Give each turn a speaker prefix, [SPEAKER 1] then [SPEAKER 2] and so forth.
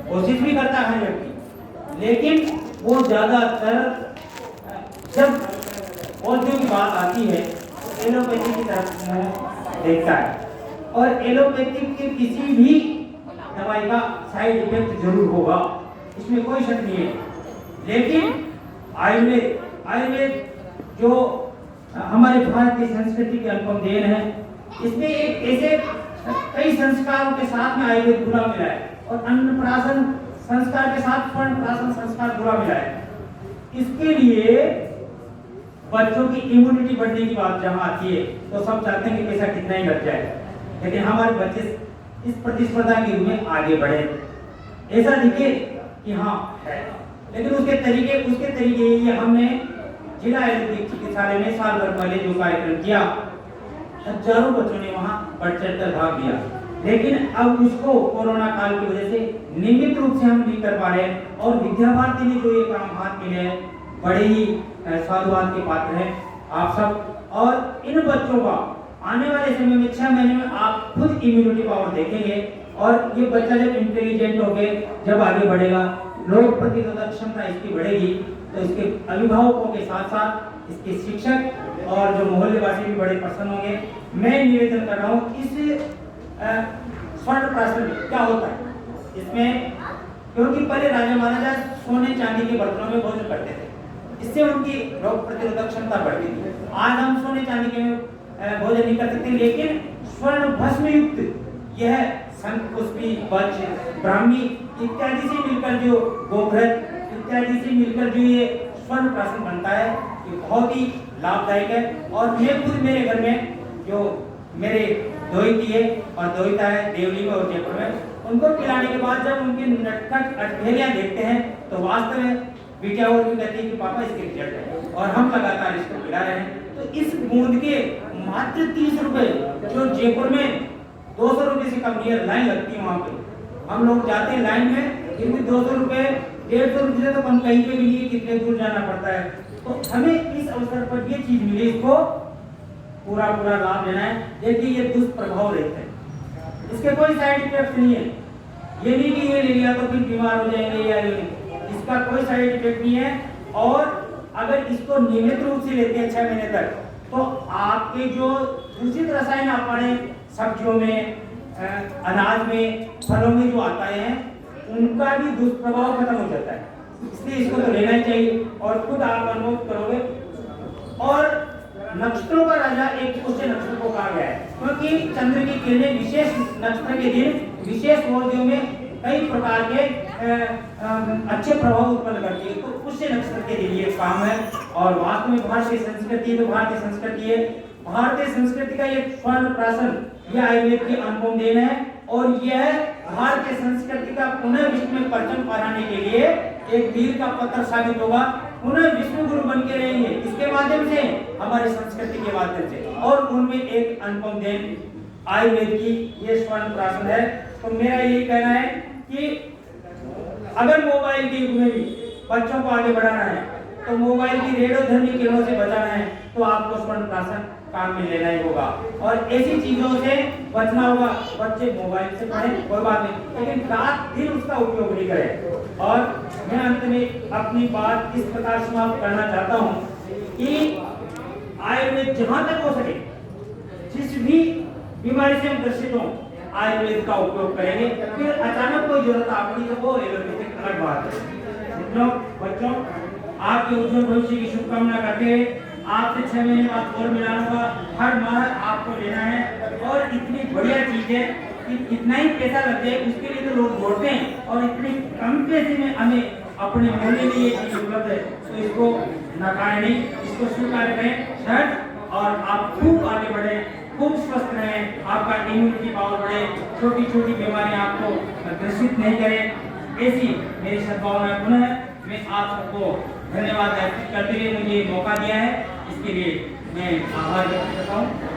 [SPEAKER 1] कोशिश भी करता है व्यक्ति, लेकिन वो ज़्यादातर जब औषधियों की बात आती है तो एलोपैथी की तरफ मुँह देखता है, और एलोपैथी के किसी भी दवाई का साइड इफेक्ट जरूर होगा, इसमें कोई शक नहीं है। लेकिन आयुर्वेद जो हमारे भारत की संस्कृति की अनुपम देन है, इसमें एक ऐसे कई संस्कारों के साथ में आयुर्वेद घुला मिला है, और अन्नप्राशन संस्कार के साथ प्राशन संस्कार घुला मिला है। इसके लिए बच्चों की इम्यूनिटी बढ़ने की बात जहाँ आती है तो सब चाहते हैं कि पैसा कितना ही बच जाए, लेकिन हमारे बच्चे इस प्रतिस्पर्धा के रूप में आगे बढ़े, ऐसा दिखे कि हाँ है। लेकिन उसके तरीके ये हमने जिला आयुर्वेदिक चिकित्सालय में साल भर पहले जो कार्यक्रम किया, हजारों बच्चों ने वहाँ बढ़ चढ़कर भाग लिया, लेकिन अब उसको कोरोना काल की वजह से नियमित रूप से हम नहीं कर पा रहे, और विद्या भारती ने जो ये काम हाथ में लिया है बड़े ही साधुवाद के पात्र हैं आप सब। और इन बच्चों का आने वाले समय में 6 महीने में आप खुद इम्यूनिटी पावर देखेंगे, और ये बच्चा जब इंटेलिजेंट हो गए, जब आगे बढ़ेगा, रोग प्रतिरोधक क्षमता इसकी बढ़ेगी, तो इसके अभिभावकों के साथ साथ इसके शिक्षक और जो मोहल्लेवासी भी बड़े प्रसन्न होंगे। मैं निवेदन कर रहा हूँ इस स्वर्ण प्राशन में क्या होता है, इसमें क्योंकि पहले राजा महाराजा सोने चांदी के बर्तनों में भोजन करते थे, इससे उनकी रोग प्रतिरोधक क्षमता बढ़ती थी। आज हम सोने चांदी के भोजन नहीं कर सकते, लेकिन स्वर्ण भस्म युक्त यह शंखपुष्पी, वज्र, ब्राह्मी इत्यादि से मिलकर जो गोघृत इत्यादि से मिलकर जो ये स्वर्ण प्राशन बनता है, ये बहुत ही लाभदायक है। और मैं खुद मेरे घर में जो मेरे दोहिती है और दोहिता है देवली में और जयपुर में, उनको पिलाने के बाद जब उनके नटखट अठभेलियां देखते हैं तो वास्तव में बेटिया और भी कहती है कि पापा इसके रिजल्ट है, और हम लगातार इसको पिला रहे हैं। तो इस बूंद के मात्र 30 रुपए, जो जयपुर में 200 रुपए से कम नहीं, लाइन लगती है वहाँ पे, हम लोग जाते हैं लाइन में, फिर भी 200 रुपए 150 रुपए से तो कम कहीं पे भी नहीं, कितने दूर जाना पड़ता है। तो हमें इस अवसर पर ये चीज मिली, इसको पूरा लाभ लेना है। देखिए ये दुष्प्रभाव रहते हैं, इसके कोई साइड इफेक्ट नहीं है, ये नहीं कि ये ले लिया तो फिर बीमार हो जाएंगे या ये, इसका कोई साइड इफेक्ट नहीं है। और अगर इसको नियमित रूप से लेते हैं 6 महीने तक, तो आपके जो दूषित रसायन आप पड़े सब्जियों में, अनाज में, फलों में जो आता है, उनका भी दुष्प्रभाव खत्म हो जाता है। इसलिए इसको तो लेना ही चाहिए, और खुद आप अनुभव करोगे। और नक्षत्रों का राजा एक पुष्य नक्षत्र को कहा गया है, क्योंकि चंद्र की किरणें विशेष नक्षत्र के दिन विशेष मोर्चों में कई प्रकार के अच्छे प्रभाव उत्पन्न करती है। तो पुष्य नक्षत्र के दिन ये काम है, और वास्तव में भारतीय संस्कृति तो भारतीय संस्कृति है, भारतीय संस्कृति का ये स्वर्ण प्राशन यह आयुर्वेद की अनुपम देन है, और यह भारतीय संस्कृति का पुनः विश्व में परचम फहराने के लिए एक वीर का पत्र साबित होगा। पुनः विश्व गुरु बन के रहेंगे इसके माध्यम से, हमारी संस्कृति के माध्यम से, और उनमें एक अनुपम देन आयुर्वेद की ये स्वर्ण प्राशन है। तो मेरा यही कहना है कि अगर मोबाइल के युग में भी बच्चों को आगे बढ़ाना है, तो मोबाइल की रेडियोधर्मी किरणों से बचाना है, तो आपको स्वर्ण प्राशन काम में लेना ही होगा, और ऐसी चीजों से बचना होगा। बच्चे मोबाइल से पढ़ें कोई बात नहीं, लेकिन रात दिन उसका उपयोग नहीं करें। और मैं अंत में अपनी बात इस प्रकार समाप्त करना चाहता हूँ कि आयुर्वेद जहां तक हो सके, जिस भी बीमारी से हम ग्रसित हों, आयुर्वेद का उपयोग करेंगे। फिर अचानक कोई जरूरत आपकी तो वो एलोपैथिक अलग बात है। बच्चों, आपके उज्जवल भविष्य की शुभकामना करते हुए आपसे 6 महीने बाद और मिलाना होगा, हर माह आपको लेना है। और इतनी बढ़िया चीज है कि कितना ही पैसा लग जाए उसके लिए तो लोग दौड़ते हैं, और इतने कम पैसे में हमें अपने मोहल्ले में ये चीज उपलब्ध है, तो इसको नकारें नहीं, इसको स्वीकार करें शर्त, और आप खूब आगे बढ़े, खूब स्वस्थ रहें, आपका इम्यूनिटी पावर बढ़े, छोटी छोटी बीमारियां आपको ग्रसित नहीं करें। ऐसी मेरी सद्भावना पुनः मैं आप सबको धन्यवाद अर्पित करते हुए मुझे मौका दिया है, इसके लिए मैं आभार व्यक्त करता हूँ।